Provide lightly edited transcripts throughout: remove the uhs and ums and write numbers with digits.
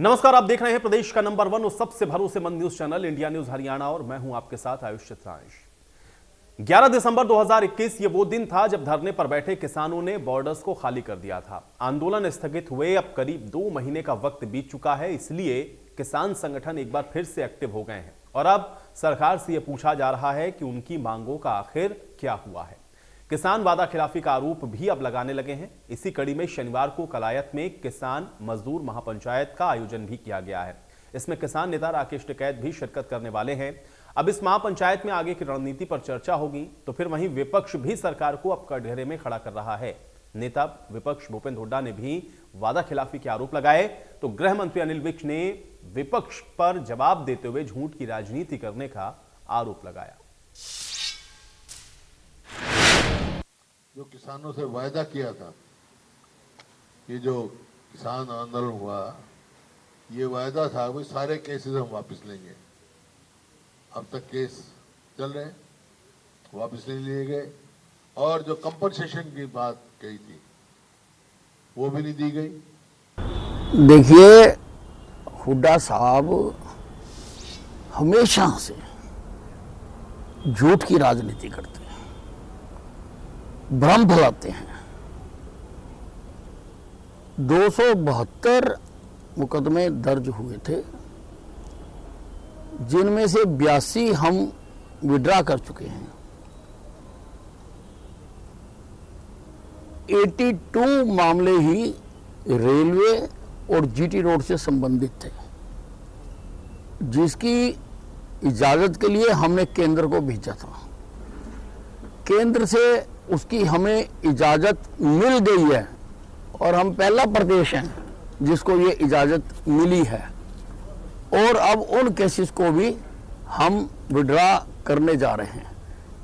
नमस्कार, आप देख रहे हैं प्रदेश का नंबर 1 और सबसे भरोसेमंद news channel India news Haryana और मैं हूं आपके साथ आयुष चित्रांश। 11 दिसंबर 2021 ये वो दिन था जब धरने पर बैठे किसानों ने बॉर्डर्स को खाली कर दिया था। आंदोलन स्थगित हुए अब करीब 2 महीने का वक्त बीत चुका है, इसलिए किसान संगठन एक बार फिर से एक्टिव हो गए हैं और अब सरकार से यह पूछा जा रहा है कि उनकी मांगों का आखिर क्या हुआ है। किसान वादा खिलाफी का आरोप भी अब लगाने लगे हैं। इसी कड़ी में शनिवार को कलायत में किसान मजदूर महापंचायत का आयोजन भी किया गया है। इसमें किसान नेता राकेश टिकैत भी शिरकत करने वाले हैं। अब इस महापंचायत में आगे की रणनीति पर चर्चा होगी, तो फिर वहीं विपक्ष भी सरकार को अब कटघरे में खड़ा कर रहा है। नेता विपक्ष भूपेंद्र हुड्डा ने भी वादा खिलाफी के आरोप लगाए, तो गृह मंत्री अनिल विज ने विपक्ष पर जवाब देते हुए झूठ की राजनीति करने का आरोप लगाया। जो किसानों से वायदा किया था, ये जो किसान आंदोलन हुआ, ये वायदा था वो सारे केसेस हम वापस लेंगे। अब तक केस चल रहे हैं, वापस नहीं लिए गए और जो कंपनसेशन की बात कही थी वो भी नहीं दी गई। देखिए, हुड्डा साहब हमेशा से झूठ की राजनीति करते हैं, भ्रम फैलाते हैं। 272 मुकदमे दर्ज हुए थे, जिनमें से 82 हम विड्रा कर चुके हैं। 82 मामले ही रेलवे और जीटी रोड से संबंधित थे, जिसकी इजाजत के लिए हमने केंद्र को भेजा था। केंद्र से उसकी हमें इजाजत मिल गई है और हम पहला प्रदेश हैं जिसको ये इजाजत मिली है। और अब उन केसेस को भी हम विड्रा करने जा रहे हैं।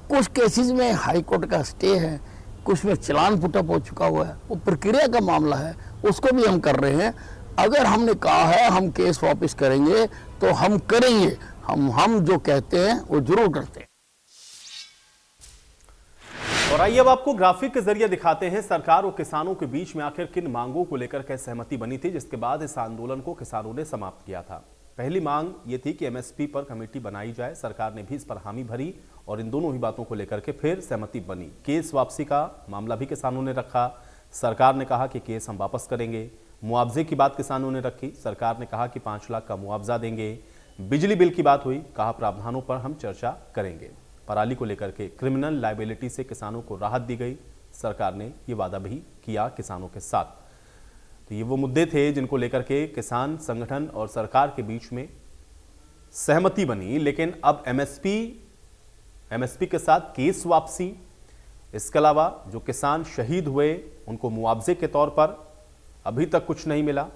कुछ केसेस में हाई कोर्ट का स्टे है, कुछ में चालान पुटअप हो चुका हुआ है, वो प्रक्रिया का मामला है, उसको भी हम कर रहे हैं। अगर हमने कहा है हम केस वापस करेंगे तो हम करेंगे। हम जो कहते हैं वो जरूर करते हैं। और आइए अब आपको ग्राफिक के जरिए दिखाते हैं सरकार और किसानों के बीच में आखिर किन मांगों को लेकर के सहमति बनी थी, जिसके बाद इस आंदोलन को किसानों ने समाप्त किया था। पहली मांग ये थी कि एमएसपी पर कमेटी बनाई जाए। सरकार ने भी इस पर हामी भरी और इन दोनों ही बातों को लेकर के फिर सहमति बनी। केस वापसी का मामला भी किसानों ने रखा। सरकार ने कहा कि केस हम वापस करेंगे। मुआवजे की बात किसानों ने रखी। सरकार ने कहा कि 5 लाख का मुआवजा देंगे। बिजली बिल की बात हुई, कहा प्रावधानों पर हम चर्चा करेंगे। पराली को लेकर के क्रिमिनल लायबिलिटी से किसानों को राहत दी गई। सरकार ने ये वादा भी किया किसानों के साथ। तो ये वो मुद्दे थे जिनको लेकर के किसान संगठन और सरकार के बीच में सहमति बनी। लेकिन अब एमएसपी के साथ केस वापसी, इसके अलावा जो किसान शहीद हुए उनको मुआवजे के तौर पर अभी तक कुछ नहीं मिला।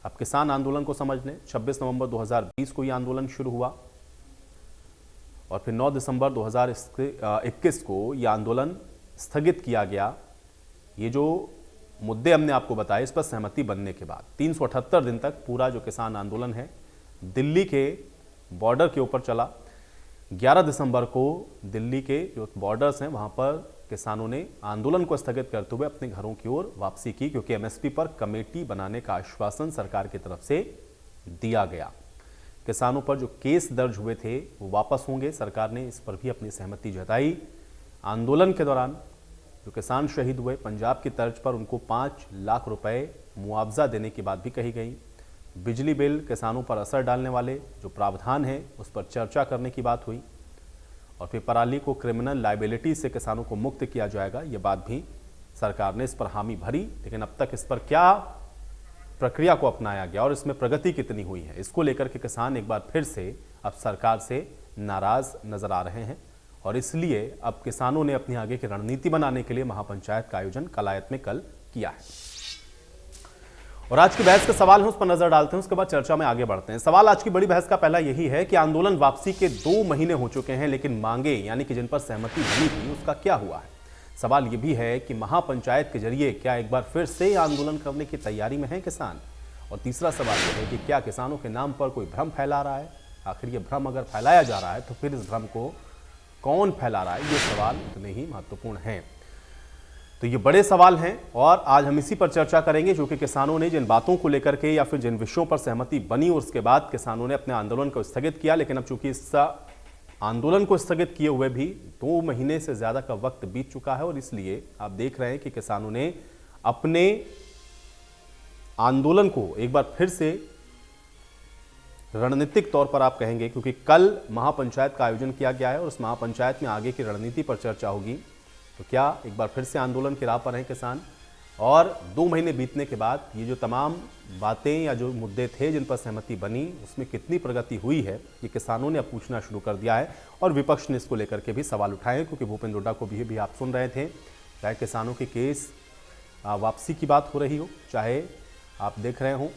अब किसान आंदोलन को समझ लें, 26 नवंबर 2020 को यह आंदोलन शुरू हुआ और फिर 9 दिसंबर 2021 को यह आंदोलन स्थगित किया गया। ये जो मुद्दे हमने आपको बताए, इस पर सहमति बनने के बाद 378 दिन तक पूरा जो किसान आंदोलन है दिल्ली के बॉर्डर के ऊपर चला। 11 दिसंबर को दिल्ली के जो बॉर्डर्स हैं वहां पर किसानों ने आंदोलन को स्थगित करते हुए अपने घरों की ओर वापसी की, क्योंकि एमएसपी पर कमेटी बनाने का आश्वासन सरकार की तरफ से दिया गया। किसानों पर जो केस दर्ज हुए थे वो वापस होंगे। सरकार ने इस पर भी अपनी सहमति जताई। आंदोलन के दौरान जो किसान शहीद हुए, पंजाब की तर्ज पर उनको 5 लाख रुपए मुआवजा देने की बात भी कही गई। बिजली बिल किसानों पर असर डालने वाले जो प्रावधान है उस पर चर्चा करने की बात हुई और फिर पराली को क्रिमिनल लायबिलिटी से किसानों को मुक्त किया जाएगा, ये बात भी सरकार ने इस पर हामी भरी। लेकिन अब तक इस पर क्या प्रक्रिया को अपनाया गया और इसमें प्रगति कितनी हुई है, इसको लेकर के किसान एक बार फिर से अब सरकार से नाराज नजर आ रहे हैं और इसलिए अब किसानों ने अपनी आगे की रणनीति बनाने के लिए महापंचायत का आयोजन कलायत में कल किया है। और आज की बहस का सवाल है, उस पर नजर डालते हैं, उसके बाद चर्चा में आगे बढ़ते हैं। सवाल आज की बड़ी बहस का पहला यही है कि आंदोलन वापसी के 2 महीने हो चुके हैं, लेकिन मांगे यानी कि जिन पर सहमति बनी थी उसका क्या हुआ है। सवाल यह भी है कि महापंचायत के जरिए क्या एक बार फिर से आंदोलन करने की तैयारी में है किसान। और तीसरा सवाल यह है कि क्या किसानों के नाम पर कोई भ्रम फैला रहा है। आखिर ये भ्रम अगर फैलाया जा रहा है तो फिर इस भ्रम को कौन फैला रहा है, ये सवाल इतने ही महत्वपूर्ण हैं। तो ये बड़े सवाल हैं और आज हम इसी पर चर्चा करेंगे, जो कि किसानों ने जिन बातों को लेकर के या फिर जिन विषयों पर सहमति बनी और उसके बाद किसानों ने अपने आंदोलन को स्थगित किया। लेकिन अब चूंकि इस आंदोलन को स्थगित किए हुए भी 2 महीने से ज्यादा का वक्त बीत चुका है और इसलिए आप देख रहे हैं कि किसानों ने अपने आंदोलन को एक बार फिर से रणनीतिक तौर पर आप कहेंगे, क्योंकि कल महापंचायत का आयोजन किया गया है और उस महापंचायत में आगे की रणनीति पर चर्चा होगी। तो क्या एक बार फिर से आंदोलन की राह पर हैं किसान? और 2 महीने बीतने के बाद ये जो तमाम बातें या जो मुद्दे थे जिन पर सहमति बनी, उसमें कितनी प्रगति हुई है, ये किसानों ने अब पूछना शुरू कर दिया है और विपक्ष ने इसको लेकर के भी सवाल उठाए, क्योंकि भूपेंद्र हुड्डा को भी आप सुन रहे थे। चाहे किसानों के केस वापसी की बात हो रही हो, चाहे आप देख रहे हो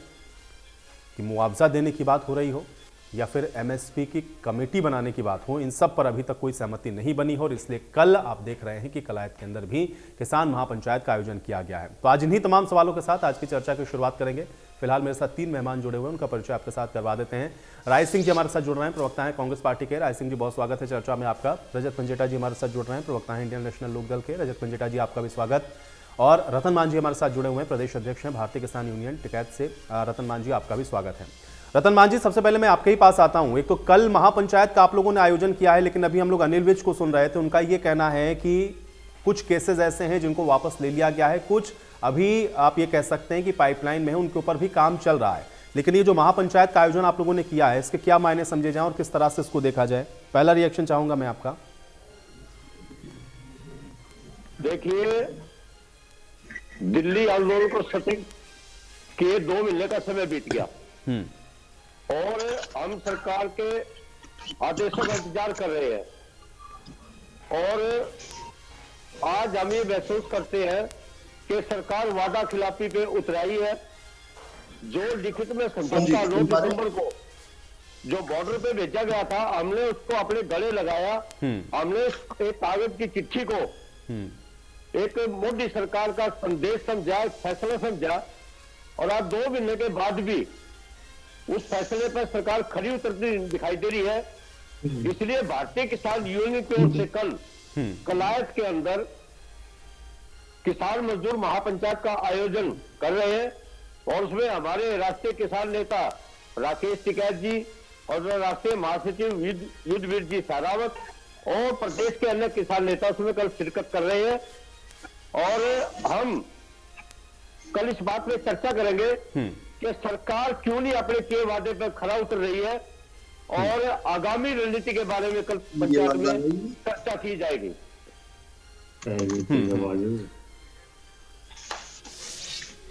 कि मुआवजा देने की बात हो रही हो या फिर एमएसपी की कमेटी बनाने की बात हो, इन सब पर अभी तक कोई सहमति नहीं बनी हो और इसलिए कल आप देख रहे हैं कि कलायत के अंदर भी किसान महापंचायत का आयोजन किया गया है। तो आज इन्हीं तमाम सवालों के साथ आज की चर्चा की शुरुआत करेंगे। फिलहाल मेरे साथ 3 मेहमान जुड़े हुए हैं, उनका परिचय आपके साथ करवा देते हैं। राय सिंह जी हमारे साथ जुड़ रहे हैं, प्रवक्ता हैं कांग्रेस पार्टी के। राय सिंह जी, बहुत स्वागत है चर्चा में आपका। रजत पंजेटा जी हमारे साथ जुड़ रहे हैं, प्रवक्ता हैं इंडियन नेशनल लोकदल के। रजत पंजेटा जी, आपका भी स्वागत। और रतन मान जी हमारे साथ जुड़े हुए हैं, प्रदेश अध्यक्ष हैं भारतीय किसान यूनियन टिकैत से। रतन मान जी, आपका भी स्वागत है। रतन मान जी, सबसे पहले मैं आपके ही पास आता हूं। एक तो कल महापंचायत का आप लोगों ने आयोजन किया है, लेकिन अभी हम लोग अनिल विज को सुन रहे थे, उनका ये कहना है कि कुछ केसेस ऐसे हैं जिनको वापस ले लिया गया है, कुछ अभी आप ये कह सकते हैं कि पाइपलाइन में है, उनके ऊपर भी काम चल रहा है। लेकिन ये जो महापंचायत का आयोजन आप लोगों ने किया है, इसके क्या मायने समझे जाए और किस तरह से इसको देखा जाए? पहला रिएक्शन चाहूंगा मैं आपका। देखिए, दिल्ली आंदोलन को सटिंग के 2 महीने का समय बीत गया और हम सरकार के आदेशों का इंतजार कर रहे हैं और आज हम ये महसूस करते हैं कि सरकार वादा खिलाफी पे उतराई है। जो लिखित में समझौता 9 दिसंबर को जो बॉर्डर पे भेजा गया था, हमने उसको अपने गले लगाया। हमने एक कागज की चिट्ठी को एक मोदी सरकार का संदेश समझा, फैसला समझा और आज 2 महीने के बाद भी उस फैसले पर सरकार खरी उतरती दिखाई दे रही है। इसलिए भारतीय किसान यूनियन की ओर से कल कलायत के अंदर किसान मजदूर महापंचायत का आयोजन कर रहे हैं और उसमें हमारे राष्ट्रीय किसान नेता राकेश टिकैत जी और राष्ट्रीय महासचिव युद्धवीर जी सहरावत और प्रदेश के अन्य किसान नेता उसमें कल शिरकत कर रहे हैं और हम कल इस बात में चर्चा करेंगे कि सरकार क्यों नहीं अपने किए वादे पर खरा उतर रही है और आगामी रणनीति के बारे में कल पंचायत में चर्चा की जाएगी।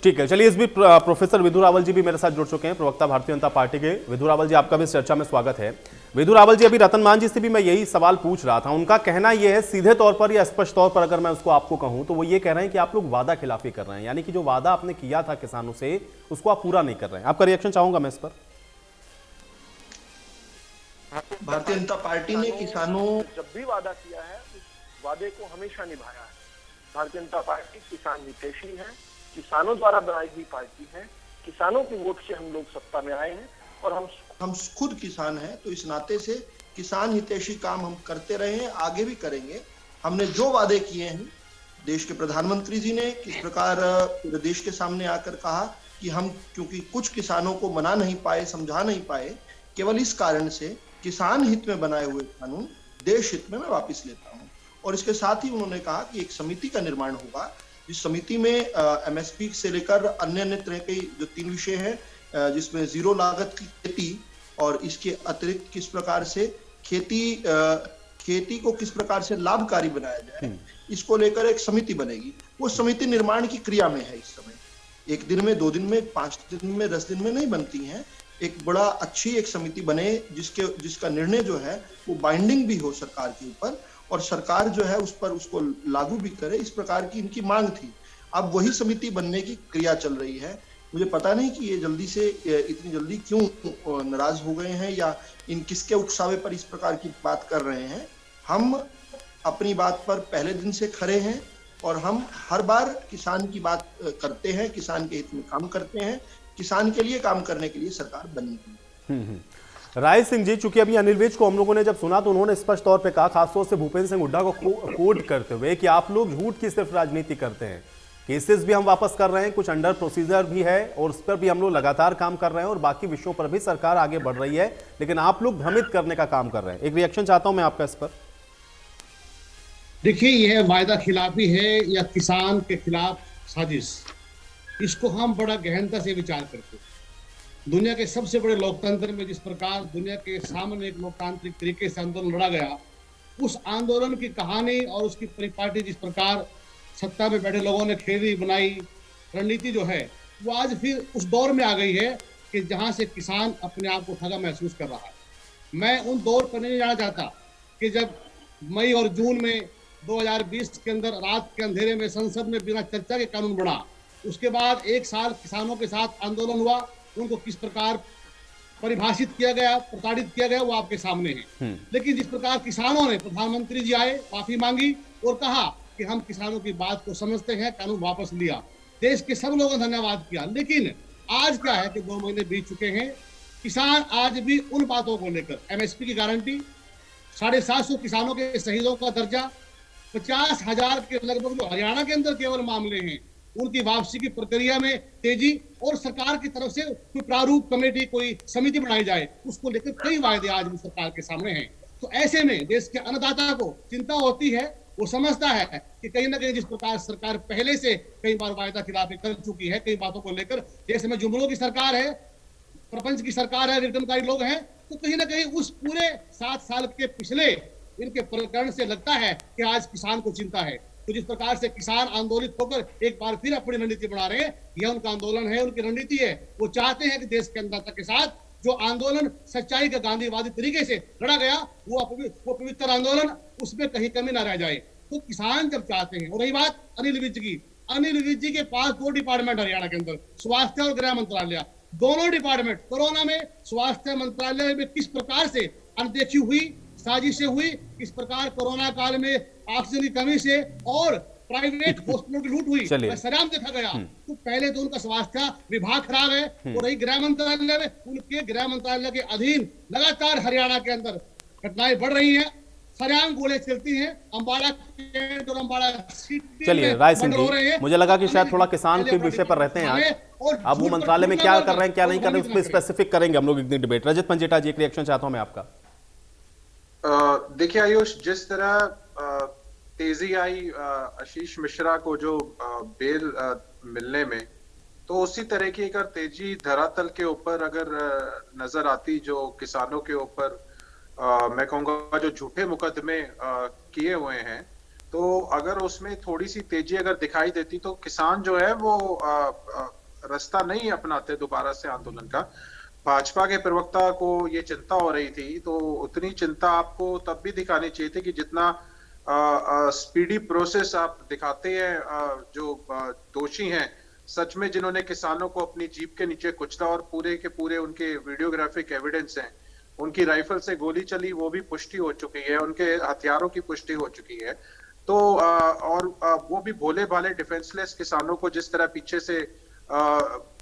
ठीक है, चलिए। इस बीच प्रोफेसर विधु रावल जी भी मेरे साथ जुड़ चुके हैं, प्रवक्ता भारतीय जनता पार्टी के। विधु रावल जी, आपका भी इस चर्चा में स्वागत है। विधु रावल जी, अभी रतन मान जी से भी मैं यही सवाल पूछ रहा था। उनका कहना यह है, सीधे तौर पर या स्पष्ट तौर पर अगर मैं उसको आपको कहूं, तो वो ये कह रहे हैं कि आप लोग वादा खिलाफी कर रहे हैं, यानी कि जो वादा आपने किया था किसानों से उसको आप पूरा नहीं कर रहे हैं। आपका रिएक्शन चाहूंगा मैं इस पर। भारतीय जनता पार्टी ने किसानों जब भी वादा किया है उस वादे को हमेशा निभाया है। भारतीय जनता पार्टी किसान हितैषी है, किसानों द्वारा बनाई हुई पार्टी है, किसानों के वोट से हम लोग सत्ता में आए हैं और हम खुद किसान हैं, तो इस नाते से किसान हितैषी काम हम करते रहे हैं, आगे भी करेंगे। हमने जो वादे किए हैं, देश के प्रधानमंत्री जी ने किस प्रकार पूरे देश के सामने आकर कहा कि हम क्योंकि कुछ किसानों को मना नहीं पाए, समझा नहीं पाए, केवल इस कारण से किसान हित में बनाए हुए कानून देश हित में मैं वापस लेता हूं। और इसके साथ ही उन्होंने कहा कि एक समिति का निर्माण होगा, इस समिति में एमएसपी से लेकर अन्य तरह के जो 3 विषय हैं, जिसमें 0 लागत की खेती और इसके अतिरिक्त किस प्रकार से खेती को किस प्रकार से लाभकारी बनाया जाए, इसको लेकर एक समिति बनेगी। वो समिति निर्माण की क्रिया में है इस समय। 1 दिन में, 2 दिन में, 5 दिन में, 10 दिन में नहीं बनती हैं। एक बड़ा अच्छी एक समिति बने जिसका निर्णय जो है वो बाइंडिंग भी हो सरकार के ऊपर और सरकार जो है उस पर उसको लागू भी करे, इस प्रकार की इनकी मांग थी। अब वही समिति बनने की क्रिया चल रही है। मुझे पता नहीं कि ये जल्दी से इतनी जल्दी क्यों नाराज हो गए हैं या इन किसके उकसावे पर इस प्रकार की बात कर रहे हैं। हम अपनी बात पर पहले दिन से खड़े हैं और हम हर बार किसान की बात करते हैं, किसान के हित में काम करते हैं, किसान के लिए काम करने के लिए सरकार बनी है। राय सिंह जी, चूंकि अभी अनिल विज को हम लोगों ने जब सुना तो उन्होंने स्पष्ट तौर पे कहा, खासतौर से भूपेंद्र सिंह हुड्डा को कोट करते हुए, कि आप लोग झूठ की सिर्फ राजनीति करते हैं, केसेस भी हम वापस कर रहे हैं, कुछ अंडर प्रोसीजर भी है और उस पर भी हम लोग लगातार काम कर रहे हैं और बाकी विषयों पर भी सरकार आगे बढ़ रही है, लेकिन आप लोग भ्रमित करने का काम कर रहे हैं। एक रिएक्शन चाहता हूं मैं आपका इस पर। देखिए, यह वायदा खिलाफी है या किसान के खिलाफ साजिश, इसको हम बड़ा गहनता से विचार करते हैं। दुनिया के सबसे बड़े लोकतंत्र में जिस प्रकार दुनिया के सामने एक लोकतांत्रिक तरीके से आंदोलन लड़ा गया, उस आंदोलन की कहानी और उसकी परिपाटी जिस प्रकार सत्ता में बैठे लोगों ने खेली बनाई रणनीति जो है, वो आज फिर उस दौर में आ गई है कि जहां से किसान अपने आप को ठगा महसूस कर रहा है। मैं उन दौर पर नहीं जाना चाहता कि जब मई और जून में 2020 के अंदर रात के अंधेरे में संसद में बिना चर्चा के कानून बना, उसके बाद एक साल किसानों के साथ आंदोलन हुआ, उनको किस प्रकार परिभाषित किया गया, प्रताड़ित किया गया, वो आपके सामने है। लेकिन जिस प्रकार किसानों ने, प्रधानमंत्री जी आए, माफी मांगी और कहा कि हम किसानों की बात को समझते हैं, कानून वापस लिया, देश के सब लोगों ने धन्यवाद किया। लेकिन आज क्या है कि 2 महीने बीत चुके हैं, किसान आज भी उन बातों को लेकर, एमएसपी की गारंटी, 750 किसानों के शहीदों का दर्जा, 50,000 के लगभग जो हरियाणा के अंदर केवल मामले हैं, उनकी वापसी की प्रक्रिया में तेजी, और सरकार की तरफ से कोई प्रारूप कमेटी, कोई समिति बनाई जाए, उसको लेकर कई वायदे आज भी सरकार के सामने हैं। तो ऐसे में देश के अन्नदाता को चिंता होती है, वो समझता है कि कहीं ना कहीं जिस प्रकार सरकार पहले से कई बार वायदा खिलाफी कर चुकी है कई बातों को लेकर, जैसे में जुमलों की सरकार है, प्रपंच की सरकार है, रिटर्नकारी लोग हैं, तो कहीं ना कहीं उस पूरे 7 साल के पिछले इनके प्रकरण से लगता है कि आज किसान को चिंता है। तो जिस प्रकार से किसान आंदोलित होकर एक बार फिर अपनी रणनीति बना रहे हैं, यह उनका आंदोलन है, उनकी रणनीति है। वो चाहते हैं कि देश के अन्नदाता के साथ जो आंदोलन सच्चाई का गांधीवादी तरीके से लड़ा गया, वो पवित्र आंदोलन, उसमें कहीं कमी ना रह जाए। तो किसान जब चाहते हैं, और रही बात अनिल विज की, अनिल विज जी के पास 2 डिपार्टमेंट हरियाणा के अंदर, स्वास्थ्य और गृह मंत्रालय, दोनों डिपार्टमेंट कोरोना में स्वास्थ्य मंत्रालय में किस प्रकार से अनदेखी हुई, साजिशें हुई, किस प्रकार कोरोना काल में ऑक्सीजन की कमी से और प्राइवेट हॉस्पिटलों की लूट हुई, सरेआम देखा गया। तो पहले तो उनका स्वास्थ्य विभाग खराब है, और रही गृह मंत्रालय में, उनके गृह मंत्रालय के अधीन लगातार हरियाणा के अंदर घटनाएं बढ़ रही हैं, सरेआम गोले चलती हैं, अम्बाड़ा और अम्बाड़ा सिटी। चलिए राय सिंह जी, मुझे लगा कि शायद थोड़ा किसान के विषय पर रहते हैं आज, अब वो मंत्रालय में क्या कर रहे हैं क्या नहीं कर रहे हैं उस पर स्पेसिफिक करेंगे हम लोग एक दिन डिबेट। रजत पंजेटा जी, एक रिएक्शन चाहता हूं मैं आपका। देखिए आयुष, जिस तरह तेजी आई आशीष मिश्रा को जो बेल मिलने में, तो उसी तरह की अगर तेजी धरातल के ऊपर अगर नजर आती जो किसानों के ऊपर मैं कहूँगा जो झूठे मुकदमे किए हुए हैं, तो अगर उसमें थोड़ी सी तेजी अगर दिखाई देती तो किसान जो है वो रास्ता नहीं अपनाते दोबारा से आंदोलन का। भाजपा के प्रवक्ता को ये चिंता हो रही थी, तो उतनी चिंता आपको तब भी दिखानी चाहिए थी कि जितना स्पीडी प्रोसेस आप दिखाते हैं। जो दोषी हैं सच में, जिन्होंने किसानों को अपनी जीप के नीचे कुचला और पूरे के पूरे उनके वीडियोग्राफिक एविडेंस हैं, उनकी राइफल से गोली चली वो भी पुष्टि हो चुकी है, उनके हथियारों की पुष्टि हो चुकी है। तो और वो भी भोले भाले डिफेंसलेस किसानों को जिस तरह पीछे से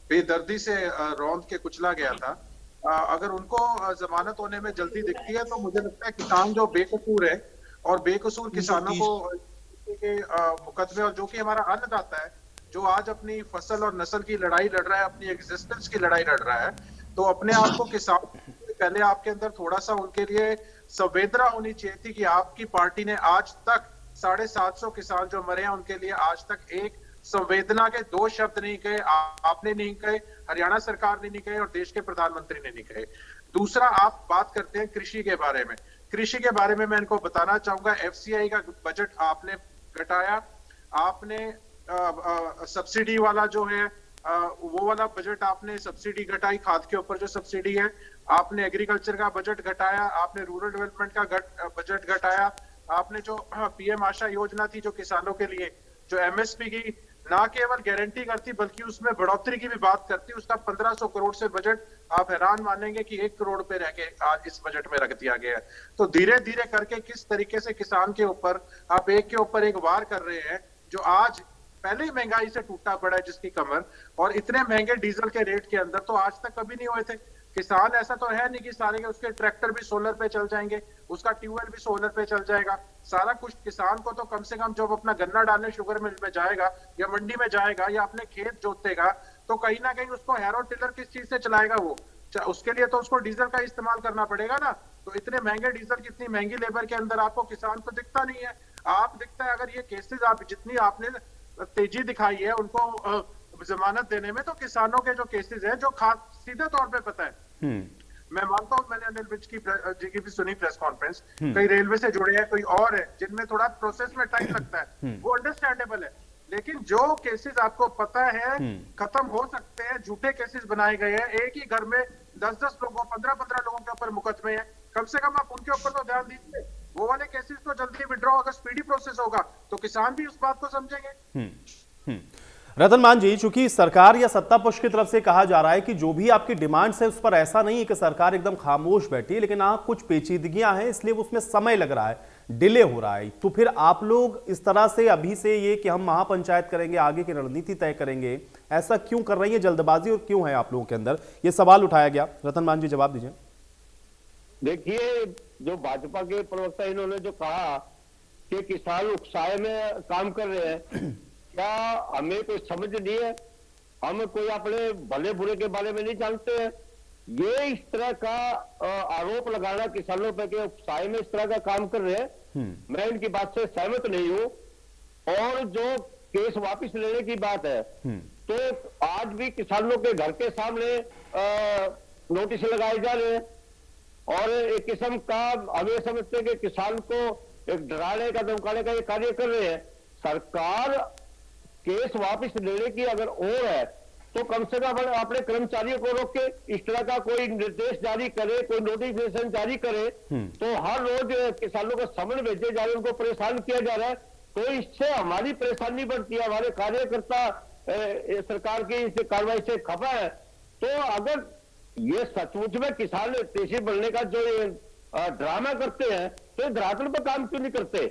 बेदर्दी से रौंद के कुचला गया था, अगर उनको जमानत होने में जल्दी दिखती है तो मुझे लगता है किसान जो बेकसूर है और बेकसूर किसानों को के मुकदमे, और जो कि हमारा अन्नदाता है जो आज अपनी फसल और नस्ल की लड़ाई लड़ रहा है, अपनी एग्जिस्टेंस की लड़ाई लड़ रहा है, तो अपने आप को किसान, पहले आपके अंदर थोड़ा सा उनके लिए संवेदना होनी चाहिए थी कि आपकी पार्टी ने आज तक 750 किसान जो मरे हैं उनके लिए आज तक एक संवेदना के 2 शब्द नहीं कहे, आपने नहीं कहे, हरियाणा सरकार ने नहीं कहे और देश के प्रधानमंत्री ने नहीं कहे। दूसरा, आप बात करते हैं कृषि के बारे में। कृषि के बारे में मैं इनको बताना चाहूंगा, एफसीआई का बजट आपने घटाया, आपने सब्सिडी वाला जो है वो वाला बजट आपने सब्सिडी घटाई, खाद के ऊपर जो सब्सिडी है, आपने एग्रीकल्चर का बजट घटाया, आपने रूरल डेवलपमेंट का बजट घटाया, आपने जो पीएम आशा योजना थी जो किसानों के लिए, जो एमएसपी की ना केवल गारंटी करती बल्कि उसमें बढ़ोतरी की भी बात करती, उसका 1500 करोड़ से बजट आप हैरान मानेंगे कि 1 करोड़ पे रह के आज इस बजट में रख दिया गया है। तो धीरे धीरे करके किस तरीके से किसान के ऊपर आप एक के ऊपर एक वार कर रहे हैं, जो आज पहले ही महंगाई से टूटा पड़ा है जिसकी कमर, और इतने महंगे डीजल के रेट के अंदर तो आज तक कभी नहीं हुए थे। किसान ऐसा तो है नहीं कि सारे उसके ट्रैक्टर भी सोलर पे चल जाएंगे, उसका ट्यूबवेल भी सोलर पे चल जाएगा, सारा कुछ। किसान को तो कम से कम जब अपना गन्ना डालने शुगर मिल में जाएगा या मंडी में जाएगा या अपने खेत जोतेगा, तो कहीं ना कहीं उसको हैरो टिलर किस चीज से चलाएगा वो, उसके लिए तो उसको डीजल का इस्तेमाल करना पड़ेगा ना। तो इतने महंगे डीजल, कितनी महंगी लेबर के अंदर आपको किसान को दिखता नहीं है। आप दिखता है अगर ये केसेस आप जितनी आपने तेजी दिखाई है उनको जमानत देने में, तो किसानों के जो केसेस है जो सीधे तौर पे पता है। मैं मानता हूं, मैंने अनिल विज की भी सुनी प्रेस कॉन्फ्रेंस, कई रेलवे से जुड़े हैं, कोई और है जिनमें थोड़ा प्रोसेस में टाइम लगता है, वो अंडरस्टैंडेबल है। लेकिन जो केसेस आपको पता है खत्म हो सकते हैं, झूठे केसेस बनाए गए हैं, एक ही घर में 10-10 लोगों 15-15 लोगों के ऊपर मुकदमे हैं, कम से कम आप उनके ऊपर तो ध्यान दीजिए। वो वाले केसेस तो जल्दी विड्रॉ, अगर स्पीडी प्रोसेस होगा तो किसान भी उस बात को समझेंगे। रतन मान जी, चूंकि सरकार या सत्ता पक्ष की तरफ से कहा जा रहा है कि जो भी आपकी डिमांड्स है उस पर ऐसा नहीं है कि सरकार एकदम खामोश बैठी है, लेकिन हाँ कुछ पेचीदगियां हैं इसलिए उसमें समय लग रहा है, डिले हो रहा है, तो फिर आप लोग इस तरह से अभी से ये कि हम महापंचायत करेंगे, आगे की रणनीति तय करेंगे, ऐसा क्यों कर रही है, जल्दबाजी और क्यों है आप लोगों के अंदर, ये सवाल उठाया गया। रतन मान जी जवाब दीजिए। देखिए, जो भाजपा के प्रवक्ता इन्होंने जो कहा कि किसान उत्साह में काम कर रहे हैं, क्या हमें कोई समझ नहीं है? हम कोई अपने भले बुरे के बारे में नहीं जानते हैं? ये इस तरह का आरोप लगाना किसानों पर के उत्साह में इस तरह का काम कर रहे हैं, मैं इनकी बात से सहमत नहीं हूं। और जो केस वापस लेने की बात है, तो आज भी किसानों के घर के सामने नोटिस लगाए जा रहे हैं, और एक किस्म का हमें समझते हैं कि किसान को एक डराने का धमकाने का ये कार्य कर रहे हैं। सरकार केस वापस लेने की अगर और है तो कम से कम अपने कर्मचारियों को रोक के इस तरह का कोई निर्देश जारी करे, कोई नोटिफिकेशन जारी करे। तो हर रोज किसानों को समन भेजे जा रहे हैं, उनको परेशान किया जा रहा है, तो इससे हमारी परेशानी बढ़ती है, हमारे कार्यकर्ता सरकार की इस कार्रवाई से खफा है। तो अगर ये सचमुच में किसान तेजी बढ़ने का जो ये ड्रामा करते हैं, तो धरातल पर काम क्यों नहीं करते?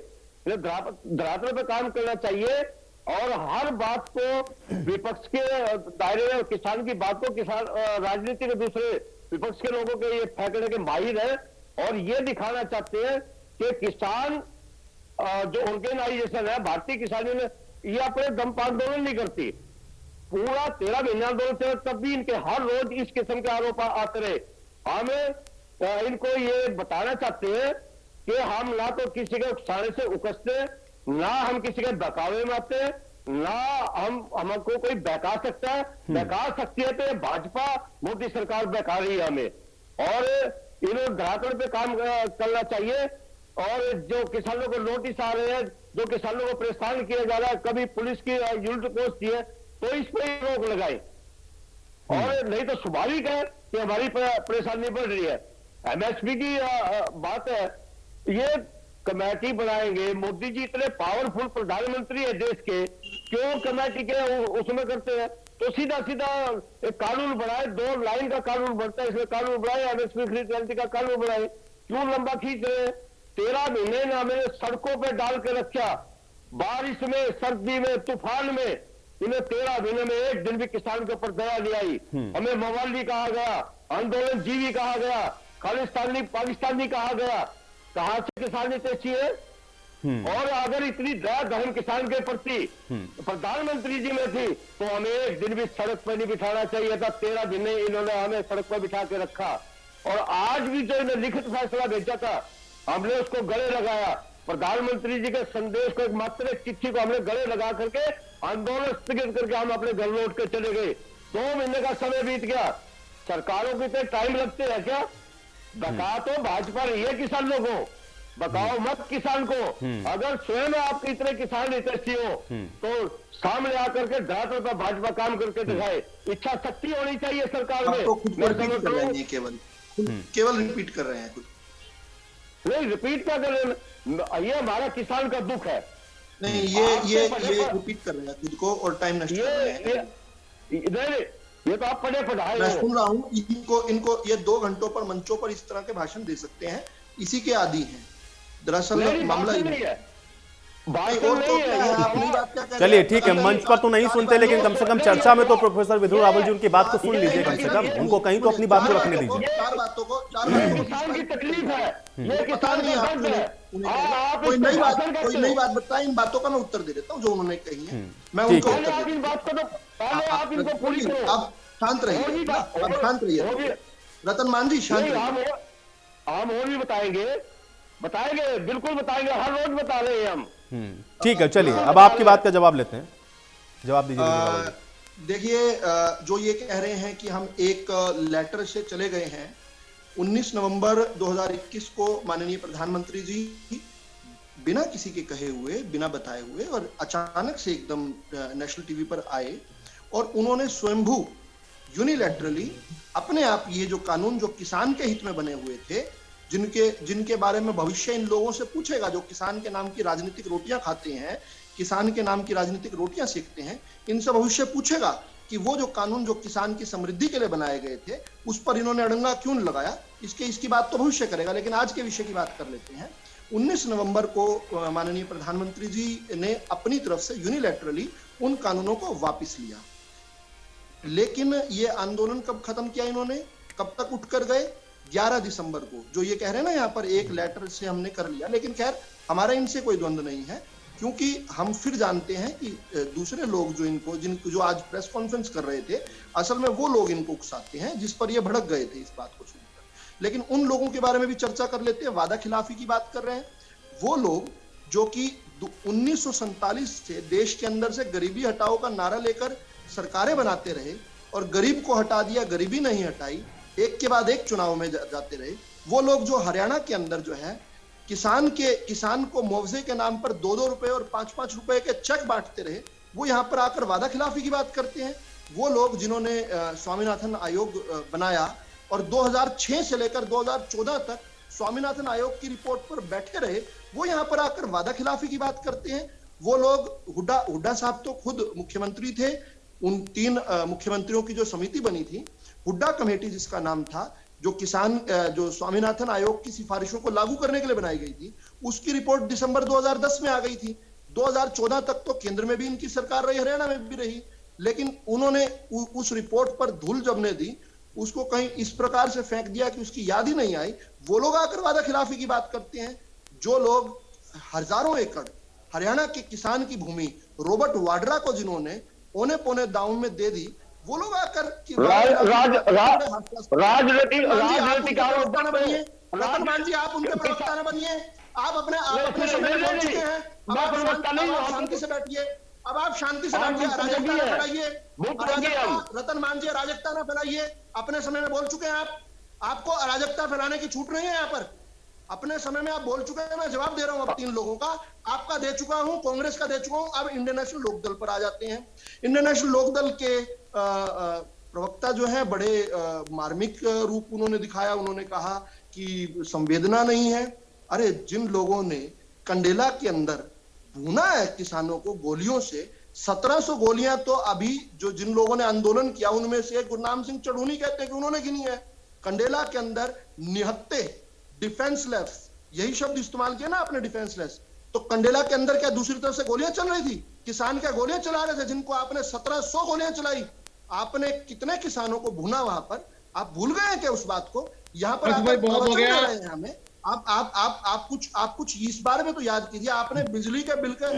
धरातल पर काम करना चाहिए, और हर बात को विपक्ष के दायरे में, किसान की बात को किसान राजनीति के दूसरे विपक्ष के लोगों के ये फेंकने के माहिर है, और ये दिखाना चाहते हैं कि किसान जो ऑर्गेनाइजेशन है भारतीय किसानों ने, ये अपने दम पर आंदोलन नहीं करती, पूरा 13 महीने आंदोलन चले, तब भी इनके हर रोज इस किस्म के आरोप आते रहे। हमें इनको ये बताना चाहते हैं कि हम ना तो किसी के उकसाने से उकसते, ना हम किसी के बहकावे में आते, ना हमको कोई बहका सकता है, बहका सकती है तो भाजपा मोदी सरकार बहका रही है हमें, और इन्हें धरातल पे काम करना चाहिए। और जो किसानों को नोटिस आ रहे हैं, जो किसानों को परेशान किया जा रहा है, कभी पुलिस की यूनिट पहुंचती है, तो इस पर रोक लगाए, और नहीं तो स्वाभाविक है कि हमारी परेशानी बढ़ रही है। एमएसपी की बात है, ये कमेटी बनाएंगे, मोदी जी इतने पावरफुल प्रधानमंत्री है देश के, क्यों कमेटी के उसमें करते हैं? तो सीधा सीधा एक कानून बनाए, 2 लाइन का कानून बनता है, इसमें कानून बनाए, एमएसपी फ्री क्रांति का कानून बनाए, क्यों लंबा खींच रहे हैं? 13 महीने में हमें सड़कों पे डाल के रखा, बारिश में, सर्दी में, तूफान में, इन्हें 13 महीने में एक दिन भी किसान के ऊपर दया नहीं आई। हमें मवाली कहा गया, आंदोलन जीवी कहा गया, खालिस्तानी पाकिस्तानी कहा गया, कहां से किसान तेजी है? और अगर इतनी दया धर्म किसान के प्रति प्रधानमंत्री जी में थी, तो हमें एक दिन भी सड़क पर नहीं बिठाना चाहिए था। 13 महीने इन्होंने हमें सड़क पर बिठा के रखा, और आज भी जो इन्हें लिखित फैसला भेजा था, हमने उसको गले लगाया। प्रधानमंत्री जी के संदेश को, एक मात्र एक चिट्ठी को हमने गले लगा करके आंदोलन स्थगित करके हम अपने घर लौट के चले गए। 2 महीने का समय बीत गया, सरकारों के इतने टाइम लगते हैं क्या? बका तो भाजपा रही है किसानों को, बकाओ मत किसान को। अगर स्वयं आपके इतने किसान हितैषी हो, तो सामने आकर के धरातल पर भाजपा काम करके दिखाए। इच्छा शक्ति होनी चाहिए सरकार में। तो खुद को रिपीट कर रहे हैं, केवल रिपीट कर रहे हैं खुद। नहीं, रिपीट क्या कर रहे हैं? ये हमारा किसान का दुख है। नहीं, ये रिपीट कर रहे हैं खुद को, और टाइम नष्ट कर रहे हैं। ये तो आप पढ़े पढ़ाए, मैं सुन रहा हूँ। इनको ये 2 घंटों पर मंचों पर इस तरह के भाषण दे सकते हैं, इसी के आदी हैं। दरअसल मामला नहीं है, नहीं, और तो क्या है, अपनी बात क्या कह रहे चलिए हैं? ठीक है, मंच पर तो नहीं सुनते, लेकिन कम से कम चर्चा में तो प्रोफेसर विदुर रावल जी उनकी बात को सुन लीजिए, कम से कम उनको कहीं तो अपनी बात को रखने दीजिए। चार बातों को किसान की तकलीफ है, ये किसान नहीं, का आप दर्द है। आप कोई इस नई पर बात भाषण कोई करते नई हो। बात बताएं, इन बातों का मैं उत्तर दे देता हूँ जो उन्होंने कही है, मैं ठीक उनको है। पहले उत्तर आप इन देता बात को तो पहले आप इनको हूँ। पूरी करो। अब शांत रहिए, अब शांत रहिए, रतन मान जी शांत रहिए। हम और भी बताएंगे, बिल्कुल बताएंगे, हर रोज बता रहे हैं हम। ठीक है, चलिए अब आपकी बात का जवाब लेते हैं, जवाब दीजिए विदुर रावल जी। देखिए, जो ये कह रहे हैं कि हम एक लेटर से चले गए हैं, 19 नवंबर 2021 को माननीय प्रधानमंत्री जी बिना किसी के कहे हुए, बिना बताए हुए और अचानक से एकदम नेशनल टीवी पर आए और उन्होंने स्वयंभू यूनिलैटरली अपने आप ये जो कानून जो किसान के हित में बने हुए थे, जिनके बारे में भविष्य इन लोगों से पूछेगा, जो किसान के नाम की राजनीतिक रोटियां खाते हैं, किसान के नाम की राजनीतिक रोटियां सेकते हैं, इनसे भविष्य पूछेगा कि वो जो कानून जो किसान की समृद्धि के लिए बनाए गए थे उस पर इन्होंने अड़ंगा क्यों लगाया, इसकी बात तो भविष्य करेगा। लेकिन आज के विषय की बात कर लेते हैं। 19 नवंबर को माननीय प्रधानमंत्री जी ने अपनी तरफ से यूनिलैटरली उन कानूनों को वापस लिया, लेकिन ये आंदोलन कब खत्म किया इन्होंने, कब तक उठकर गए? 11 दिसंबर को, जो ये कह रहे हैं ना यहाँ पर एक लेटर से हमने कर लिया, लेकिन खैर हमारा इनसे कोई द्वंद्व नहीं है, क्योंकि हम फिर जानते हैं कि दूसरे लोग जो आज प्रेस कॉन्फ्रेंस कर रहे थे, असल में वो लोग इनको उकसाते हैं जिस पर ये भड़क गए थे इस बात को सुनकर। लेकिन उन लोगों के बारे में भी चर्चा कर लेते हैं। वादा खिलाफी की बात कर रहे हैं वो लोग जो कि 1947 से देश के अंदर से गरीबी हटाओ का नारा लेकर सरकारें बनाते रहे और गरीब को हटा दिया, गरीबी नहीं हटाई, एक के बाद एक चुनाव में जाते रहे। वो लोग जो हरियाणा के अंदर जो है किसान को मुआवजे के नाम पर 2-2 रुपए और 5-5 रुपए के चेक बांटते रहे, वो यहाँ पर आकर वादा खिलाफी की बात करते हैं। वो लोग जिन्होंने स्वामीनाथन आयोग बनाया और 2006 से लेकर 2014 तक स्वामीनाथन आयोग की रिपोर्ट पर बैठे रहे, वो यहाँ पर आकर वादा खिलाफी की बात करते हैं। वो लोग हुड्डा साहब तो खुद मुख्यमंत्री थे, उन 3 मुख्यमंत्रियों की जो समिति बनी थी, हुड्डा कमेटी जिसका नाम था, जो स्वामीनाथन आयोग की सिफारिशों को लागू करने के लिए बनाई गई थी, उसकी रिपोर्ट दिसंबर 2010 में आ गई थी। 2014 तक तो केंद्र में भी इनकी सरकार रही, हरियाणा में भी रही, लेकिन उन्होंने उस रिपोर्ट पर धूल जब ने दी, उसको कहीं इस प्रकार से फेंक दिया कि उसकी याद ही नहीं आई। वो लोग आकर वादा खिलाफी की बात करते हैं। जो लोग हजारों एकड़ हरियाणा के किसान की भूमि रॉबर्ट वाड्रा को जिन्होंने औने पौने दाम में दे दी, वो लोग आकर रतन मान जी आप उनके प्रवक्ता न बनिए, आप अपने समय में बोल चुके हैं, अब आप शांति से बैठिए, अब आप शांति से बैठिए, अराजकता न फैलाइए, रतन मान जी अराजकता न फैलाइए, अपने समय में बोल चुके हैं आप, आपको अराजकता फैलाने की छूट नहीं है। यहाँ पर अपने समय में आप बोल चुके हैं, मैं जवाब दे रहा हूं अब 3 लोगों का, आपका दे चुका हूं, कांग्रेस का दे चुका हूं, अब इंडियन नेशनल लोकदल पर आ जाते हैं। इंडियन नेशनल लोकदल के प्रवक्ता जो है बड़े मार्मिक रूप उन्होंने दिखाया, उन्होंने कहा कि संवेदना नहीं है। अरे जिन लोगों ने कंडेला के अंदर भूना है किसानों को गोलियों से, 1700 गोलियां तो अभी जो जिन लोगों ने आंदोलन किया उनमें से गुरनाम सिंह चढ़ूनी कहते हैं कि उन्होंने गिनी है। कंडेला के अंदर निहत्ते डिफेंसलेस, यही शब्द इस्तेमाल किया ना आपने, डिफेंसलेस। तो कंडेला के अंदर क्या दूसरी तरफ से गोलियां चल रही थी? किसान क्या गोलियां चला रहे थे जिनको आपने 1700 गोलियां चलाई? आपने कितने किसानों को भूना वहां पर? आप भूल गए हैं क्या उस बात को? यहाँ पर बहुत हो गया हमें। आप कुछ इस बारे में तो याद कीजिए। आपने बिजली के बिल के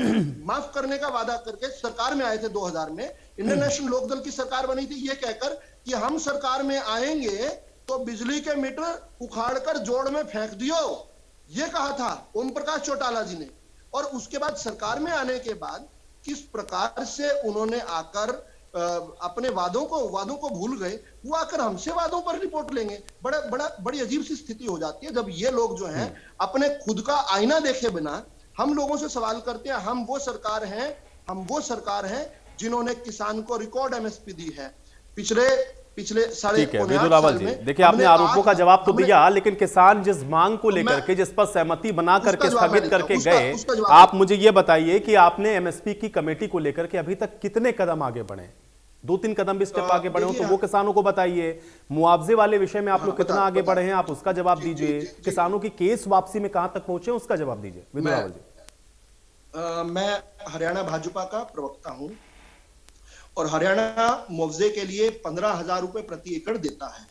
माफ करने का वादा करके सरकार में आए थे 2000 में, इंडियन नेशनल लोकदल की सरकार बनी थी, ये कहकर कि हम सरकार में आएंगे तो बिजली के मीटर उखाड़कर जोड़ में फेंक दियो, ये कहा था ओम प्रकाश चौटाला जी ने। और उसके बाद सरकार में आने के बाद किस प्रकार से उन्होंने आकर अपने वादों को भूल गए, वो आकर हमसे वादों पर रिपोर्ट लेंगे। बड़ी अजीब सी स्थिति हो जाती है जब ये लोग जो हैं अपने खुद का आईना देखे बिना हम लोगों से सवाल करते हैं। हम वो सरकार हैं जिन्होंने किसान को रिकॉर्ड एमएसपी दी है पिछले साढ़े विदुर रावल जी, देखिए आपने आरोपों का जवाब तो दिया, लेकिन किसान जिस मांग को लेकर के, जिस पर सहमति बना करके स्थगित करके गए, आप मुझे ये बताइए कि आपने एमएसपी की कमेटी को लेकर के अभी तक कितने कदम आगे बढ़े? 2-3 कदम भी स्टेप आगे बढ़े हो तो वो किसानों को बताइए। मुआवजे वाले विषय में आप लोग कितना आगे बढ़े हैं, आप उसका जवाब दीजिए। किसानों की केस वापसी में कहां तक पहुंचे उसका जवाब दीजिए विदुर रावल जी। मैं हरियाणा भाजपा का प्रवक्ता हूं और हरियाणा मुआवजे के लिए 15,000 रुपए प्रति एकड़ देता है।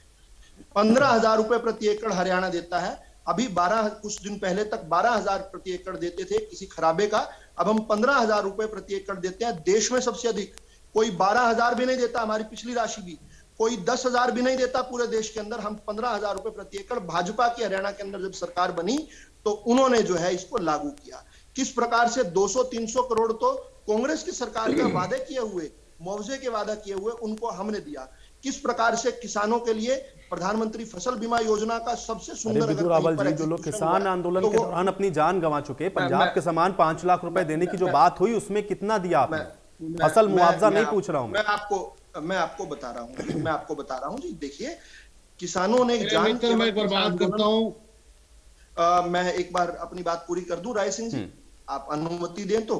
15,000 रुपए प्रति एकड़ हरियाणा देता है। अभी कुछ दिन पहले तक 12,000 प्रति एकड़ देते थे किसी खराबे का, अब हम 15,000 रुपए प्रति एकड़ देते हैं। देश में सबसे अधिक, कोई 12,000 भी नहीं देता, हमारी पिछली राशि भी, कोई 10,000 भी नहीं देता पूरे देश के अंदर, हम 15,000 रुपए प्रति एकड़। भाजपा की हरियाणा के अंदर जब सरकार बनी तो उन्होंने जो है इसको लागू किया। किस प्रकार से 200-300 करोड़ तो कांग्रेस की सरकार के वादे किए हुए, मुआवजे के वादा किए हुए, उनको हमने दिया। किस प्रकार से किसानों के लिए प्रधानमंत्री फसल बीमा योजना का सबसे सुंदर, विधु रावल जी, जो लोग किसान आंदोलन के दौरान अपनी जान गंवा चुके, पंजाब के समान 5 लाख रुपए देने की जो बात हुई, उसमें कितना दिया आपने? फसल मुआवजा नहीं पूछ रहा हूं मैं आपको बता रहा हूं जी। देखिए, किसानों ने जान के मैं बर्बाद करता हूं। मैं एक बार अपनी बात पूरी कर दूं राय सिंह जी, आप अनुमति दें तो।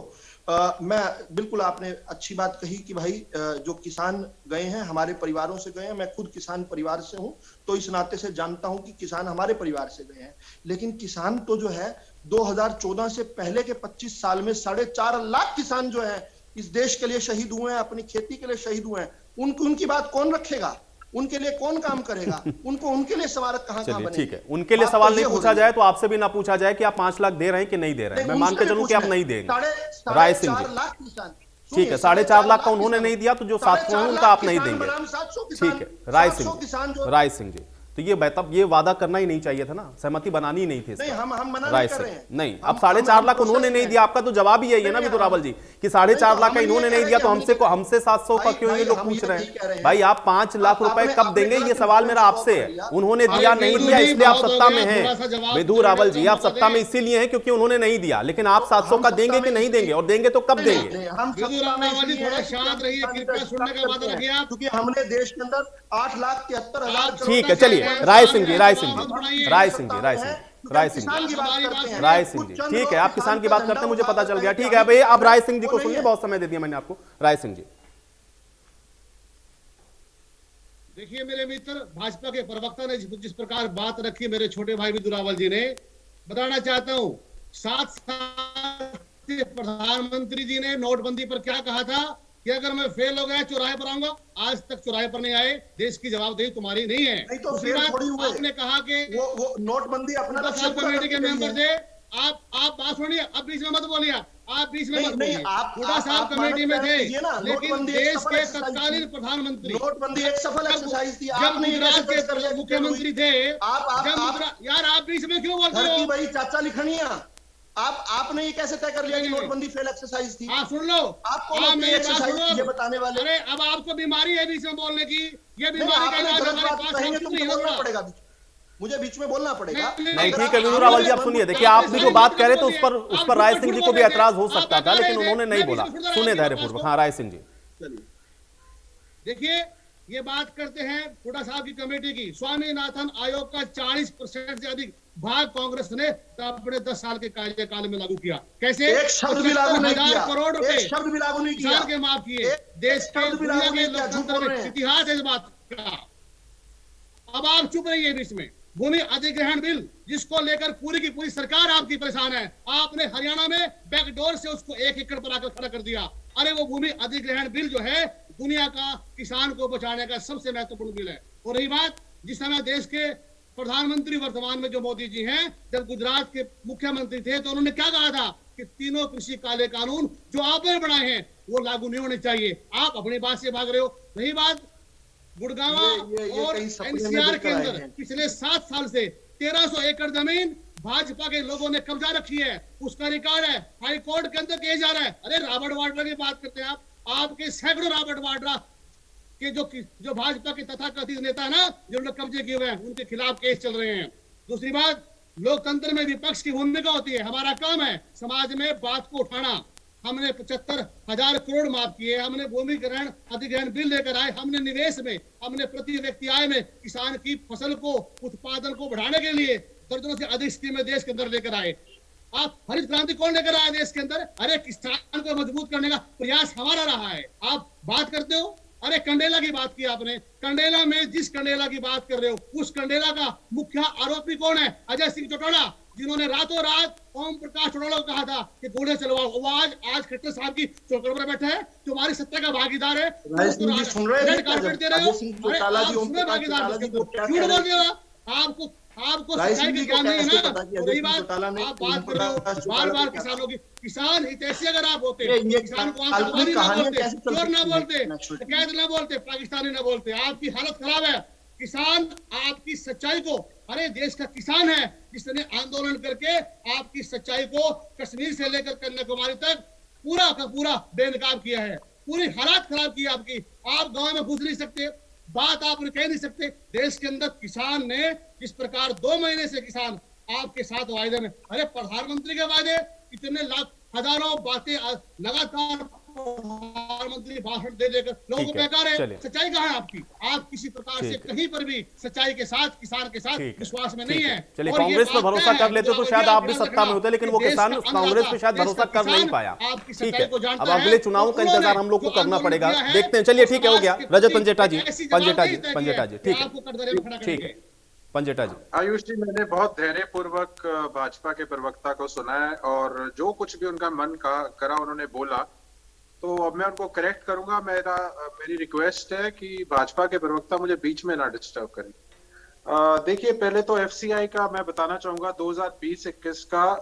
मैं बिल्कुल, आपने अच्छी बात कही कि भाई जो किसान गए हैं हमारे परिवारों से गए हैं। मैं खुद किसान परिवार से हूं तो इस नाते से जानता हूं कि किसान हमारे परिवार से गए हैं। लेकिन किसान तो जो है 2014 से पहले के 25 साल में 4.5 लाख किसान जो है इस देश के लिए शहीद हुए हैं, अपनी खेती के लिए शहीद हुए हैं। उनकी बात कौन रखेगा? उनके लिए कौन काम करेगा? उनके लिए स्मारक कहां बनेगा? ठीक है, उनके लिए सवाल नहीं पूछा जाए तो आपसे भी ना पूछा जाए कि आप 5 लाख दे रहे हैं कि नहीं दे रहे हैं। मैं मान के चलूं कि आप नहीं देंगे। राय सिंह जी, ठीक है, 4.5 लाख का उन्होंने नहीं दिया तो जो 700 है उनका आप नहीं देंगे। ठीक है, राय सिंह जी, तो ये वादा करना ही नहीं चाहिए था ना, सहमति बनानी ही नहीं थी। नहीं, हम मना नहीं कर रहे हैं। नहीं, अब 4.5 लाख उन्होंने नहीं दिया, आपका तो जवाब ही यही है ना विधु रावल जी कि 4.5 लाख का इन्होंने नहीं दिया, तो हमसे 700 का क्यों ये लोग पूछ रहे हैं? भाई, आप 5 लाख रुपए कब देंगे, ये सवाल मेरा आपसे है। उन्होंने दिया नहीं दिया इसलिए आप सत्ता में हैं विधु रावल जी, आप सत्ता में इसीलिए हैं क्योंकि उन्होंने नहीं दिया। लेकिन आप 700 का देंगे कि नहीं देंगे, और देंगे तो कब देंगे? क्योंकि हमने देश के अंदर 8,73,000। ठीक है, चलिए राय सिंह जी, ठीक है, आप किसान की बात करते हैं, मुझे पता चल गया। ठीक है भाई, अब राय सिंह जी को सुनिए, बहुत समय दे दिया मैंने आपको। राय सिंह जी, देखिए मेरे मित्र, भाजपा के प्रवक्ता ने जिस प्रकार बात रखी, मेरे छोटे भाई विधु रावल जी ने, बताना चाहता हूं 7 साल से प्रधानमंत्री जी ने नोटबंदी पर क्या कहा था कि अगर मैं फेल हो गया चौराहे पर आऊंगा। आज तक चौराहे पर नहीं आए, देश की जवाबदेही तुम्हारी नहीं है। नहीं तो फेल थोड़ी हुए। आपने कहा कि वो नोटबंदी अपना कमेटी के मेंबर थे। आप बात सुनिए, अब बीच में मत बोलिए, आप बीच में मत बोलिए। हुड्डा साहब कमेटी में थे, लेकिन देश के तत्कालीन प्रधानमंत्री, नोटबंदी एक सफल एक्सरसाइज थी। जब गुजरात के मुख्यमंत्री थे, यार आप बीच में क्यों बोलते हो? भाई चाचा लिखनिया, आपने ये कैसे तय कर लिया कि नोटबंदी फेल एक्सरसाइज थी? हाँ, सुन लो, आपको मेरी एक्सरसाइज ये बताने वाले। अरे अब आपको बीमारी है बीच में बोलने की, ये बीमारी का इलाज बोलना पड़ेगा, मुझे बीच में बोलना पड़ेगा। नहीं, ठीक है विधु रावल जी, आप सुनिए। देखिए, आप भी जो बात कह रहे थे उस पर राय सिंह जी को भी एतराज हो सकता था, लेकिन उन्होंने नहीं बोला। सुने धैर्यपूर्वक। हाँ, राय सिंह जी, देखिए, ये बात करते हैं हुड्डा साहब की कमेटी की। स्वामीनाथन आयोग का 40% से अधिक भाग कांग्रेस ने अपने 10 साल के कार्यकाल में लागू किया। कैसे? 75,000 करोड़ रुपए शब्द भी लागू नहीं किया के माफ किए। देश के दुनिया के लोकतंत्र में इतिहास है इस बात का। अब आप चुप रहिए बीच में। भूमि अधिग्रहण बिल, जिसको लेकर पूरी की पूरी सरकार आपकी परेशान है, आपने हरियाणा में बैकडोर से उसको 1 एकड़ पर आकर खड़ा कर दिया। अरे वो भूमि अधिग्रहण बिल जो है दुनिया का किसान को बचाने का सबसे महत्वपूर्ण बिल है। और रही बात, जिस समय देश के प्रधानमंत्री वर्तमान में जो मोदी जी हैं, जब गुजरात के मुख्यमंत्री थे तो उन्होंने क्या कहा था कि तीनों कृषि काले कानून जो आपने बनाए हैं वो लागू नहीं होने चाहिए। आप अपनी बात से भाग रहे हो। रही बात गुड़गांव और एनसीआर के अंदर पिछले 7 साल से 1300 एकड़ जमीन भाजपा के लोगों ने कब्जा रखी है, उसका रिकॉर्ड है, हाई कोर्ट के अंदर किया जा रहा है। अरे रॉबर्ट वाड्रा की बात करते हैं आप, आपके सैकड़ों रॉबर्ट वाड्रा के जो भाजपा के तथाकथित नेता है ना, जिन्होंने कब्जे किए हुए हैं, उनके खिलाफ केस चल रहे हैं। दूसरी बात, लोकतंत्र में विपक्ष की भूमिका होती है। हमारा काम है समाज में बात को उठाना। हमने 75,000 करोड़ माफ किए, हमने भूमि अधिग्रहण बिल लेकर आए, हमने निवेश में, हमने प्रति व्यक्ति आय में किसान की फसल को, उत्पादन को बढ़ाने के लिए दर्जनों से अधिक स्कीमें देश के अंदर लेकर आए। आप हरित क्रांति कौन लेकर आए देश के अंदर? अरे किसान को मजबूत करने का प्रयास हमारा रहा है। आप बात करते हो, अरे कंडेला की बात की आपने। कंडेला में जिस कंडेला की बात कर रहे हो, उस कंडेला का मुख्य आरोपी कौन है? अजय सिंह चटोला, जिन्होंने रातों रात ओम प्रकाश चौटाला को कहा था कि गोले चलवाओ, वो आज खट्टर साहब की चौकड़ पर बैठा है, तुम्हारी सत्ता का भागीदार है, कारपेट दे रहे हो, भागीदार क्यों बोल रहे हो? आपको सच्चाई का ज्ञान नहीं है ना। रही बात आप बात कर रहे हो बार बार किसानों की, किसान हितैषी अगर आप होते, किसान को आतंकवादी ना बोलते, चोर ना बोलते, डकैत ना बोलते, पाकिस्तानी ना बोलते। आपकी हालत खराब है। किसान आपकी सच्चाई को, अरे देश का किसान है जिसने आंदोलन करके आपकी सच्चाई को कश्मीर से लेकर कन्याकुमारी तक पूरा का पूरा बेनकाब किया है, पूरी हालात खराब की आपकी। आप गांव में घुस नहीं सकते, बात आप कह नहीं सकते। देश के अंदर किसान ने जिस प्रकार 2 महीने से किसान आपके साथ वायदे में, अरे प्रधानमंत्री के वायदे इतने लाख हजारों बातें लगातार प्रधानमंत्री भाषण दे देकर लोगों को बेकार है। सच्चाई कहाँ है आपकी? आप किसी प्रकार से कहीं पर भी सच्चाई के साथ, किसान के साथ विश्वास में नहीं है। चलिए, कांग्रेस पर भरोसा कर लेते तो शायद आप भी सत्ता में होते, लेकिन वो किसान कांग्रेस पे शायद भरोसा कर नहीं पाया। ठीक है, अब अगले चुनाव का इंतजार हम लोग को करना पड़ेगा, देखते हैं। चलिए ठीक है, हो गया। रजत पंजेटा जी, ठीक है पंजेटा जी। आयुष जी, मैंने बहुत धैर्यपूर्वक भाजपा के प्रवक्ता को सुना है और जो कुछ भी उनका मन का करा उन्होंने बोला, तो अब मैं उनको करेक्ट करूंगा। मेरी रिक्वेस्ट है कि भाजपा के प्रवक्ता मुझे बीच में ना डिस्टर्ब करें। देखिए, पहले तो एफसीआई का मैं बताना चाहूंगा 2020-21 का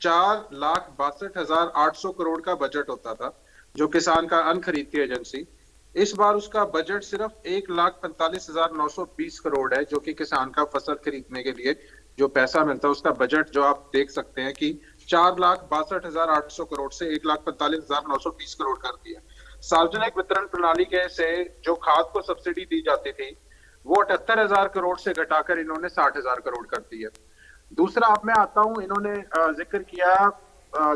4,62,800 करोड़ का बजट होता था जो किसान का अन्न खरीदती एजेंसी। इस बार उसका बजट सिर्फ 1,45,920 करोड़ है, जो कि किसान का फसल खरीदने के लिए जो पैसा मिलता है उसका बजट जो आप देख सकते हैं कि 4,62,800 करोड़ से 1,45,920 करोड़ कर दिया। सार्वजनिक वितरण प्रणाली के से जो खाद को सब्सिडी दी जाती थी वो 78,000 करोड़ से घटाकर इन्होंने 60,000 करोड़ कर दी है। दूसरा, अब मैं आता हूं, इन्होंने जिक्र किया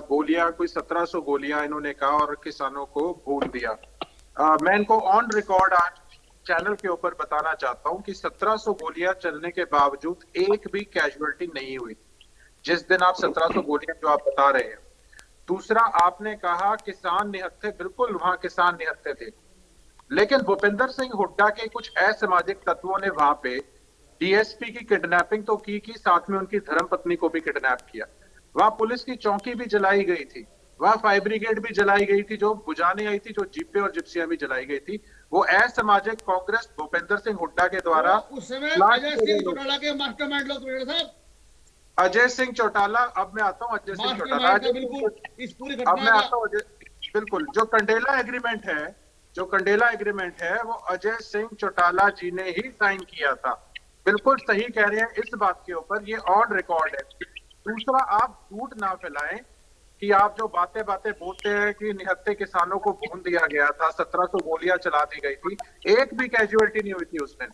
गोलियां, कोई 1700 गोलियां इन्होंने कहा और किसानों को भूल दिया। मैं इनको ऑन रिकॉर्ड आज चैनल के ऊपर बताना चाहता हूं कि 1700 गोलियां चलने के बावजूद एक भी कैजुअलिटी नहीं हुई जिस दिन आप 1700 गोलियां जो आप बता रहे हैं। दूसरा, आपने कहा किसान निहत्थे, बिल्कुल वहां किसान निहत्थे थे, लेकिन भूपेंद्र सिंह हुड्डा के कुछ असामाजिक तत्वों ने वहां पे डीएसपी की किडनैपिंग तो की, साथ में उनकी धर्मपत्नी को भी किडनैप किया। वहां पुलिस की चौकी भी जलाई गई थी, वहां फायर ब्रिगेड भी जलाई गई थी जो बुझाने आई थी, जो जीपे और जिप्सियां भी जलाई गई थी। वो असामाजिक कांग्रेस भूपेंद्र सिंह हुड्डा के द्वारा उस समय अजय सिंह चौटाला के मास्टरमाइंड लोग थे साहब। अजय सिंह चौटाला, अब मैं आता हूं अजय सिंह चौटाला, अब मैं आता हूं बिल्कुल जो कंडेला एग्रीमेंट है वो अजय सिंह चौटाला जी ने ही साइन किया था। बिल्कुल सही कह रहे हैं इस बात के ऊपर, ये ऑन रिकॉर्ड है। दूसरा, आप झूठ ना फैलाएं कि आप जो बातें बोलते हैं कि निहत्थे किसानों को भून दिया गया था, 1700 गोलियां चला दी गई थी, एक भी कैजुअलिटी नहीं हुई थी उस दिन।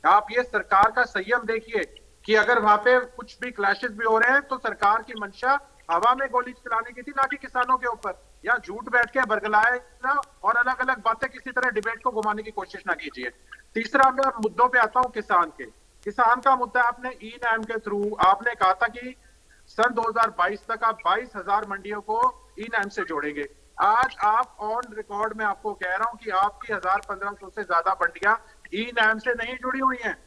आप ये सरकार का संयम देखिए कि अगर वहां पे कुछ भी क्लैशेस भी हो रहे हैं तो सरकार की मंशा हवा में गोली चलाने की थी, ना कि किसानों के ऊपर। या झूठ बैठ के बरगलाए ना और अलग अलग बातें किसी तरह डिबेट को घुमाने की कोशिश ना कीजिए। तीसरा, मैं मुद्दों पे आता हूं किसान के। किसान का मुद्दा आपने ई-नैम के थ्रू आपने कहा था कि सन 2022 तक आप 22,000 मंडियों को ई-नैम से जोड़ेंगे। आज आप ऑन रिकॉर्ड में आपको कह रहा हूं कि आपकी 1,000-1,500 से ज्यादा मंडियां ई-नैम से नहीं जुड़ी हुई हैं।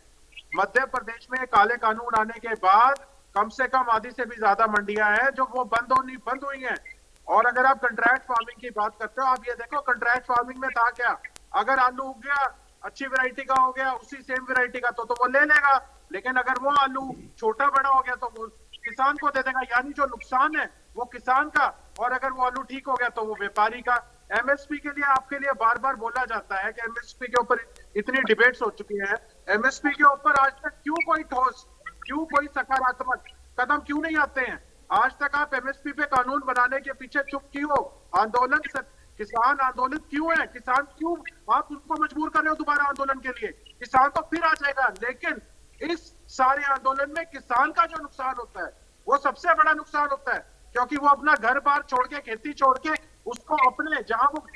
मध्य प्रदेश में काले कानून आने के बाद कम से कम आधी से भी ज्यादा मंडियां हैं जो वो बंद हुई हैं। और अगर आप कंट्रैक्ट फार्मिंग की बात करते हो, आप ये देखो कंट्रैक्ट फार्मिंग में था क्या, अगर आलू उग गया अच्छी वैरायटी का हो गया उसी सेम वैरायटी का तो वो ले लेगा, लेकिन अगर वो आलू छोटा बड़ा हो गया तो वो किसान को दे देगा, यानी जो नुकसान है वो किसान का, और अगर वो आलू ठीक हो गया तो वो व्यापारी का। एमएसपी के लिए आपके लिए बार बार बोला जाता है कि एमएसपी के ऊपर इतनी डिबेट्स हो चुकी है, एमएसपी के ऊपर आज तक क्यों कोई ठोस, क्यों कोई सकारात्मक कदम क्यों नहीं आते हैं? आज तक आप एमएसपी पे कानून बनाने के पीछे चुप क्यों? किसान आंदोलित क्यों है? किसान क्यों आप उसको मजबूर कर रहे हो दोबारा आंदोलन के लिए? किसान तो फिर आ जाएगा, लेकिन इस सारे आंदोलन में किसान का जो नुकसान होता है वो सबसे बड़ा नुकसान होता है, क्योंकि वो अपना घर बार छोड़ के, खेती छोड़ के, उसको अपने जहां वो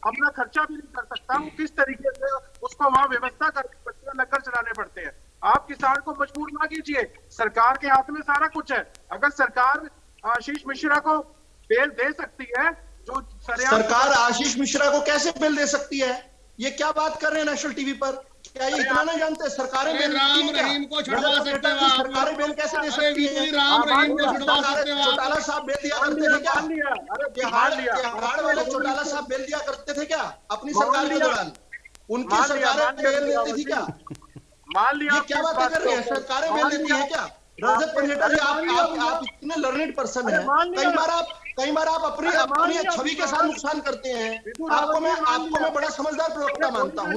अपना खर्चा भी नहीं कर सकता, वो किस तरीके से उसको वहां व्यवस्था करनी पड़ती है, लंगर चलाने पड़ते हैं। आप किसान को मजबूर ना कीजिए, सरकार के हाथ में सारा कुछ है। अगर सरकार आशीष मिश्रा को बेल दे सकती है, जो सरकार आशीष मिश्रा को कैसे बेल दे सकती है? ये क्या बात कर रहे हैं नेशनल टीवी पर? क्या ये इतना नहीं जानते? सरकारें बेल राम रहीम को छुड़वा सकते हो आप? सरकारें बेल कैसे दे सकती है? राम रहीम को छुड़वा सकते हो आप? चौटाला साहब बेल दिया करते थे क्या? बिहार वाले चौटाला साहब बेल दिया करते थे क्या अपनी सरकार के दौरान? उनकी सरकारें बेल देती थी क्या? मान लिया ये क्या बातें कर रहे हैं? सरकारें बेल देती है क्या? रजत पंडेटा जी, आप इतने लर्नेड पर्सन हैं, कई बार आप अपनी छवि के साथ नुकसान करते हैं। आपको मैं बड़ा समझदार प्रवक्ता मानता हूँ,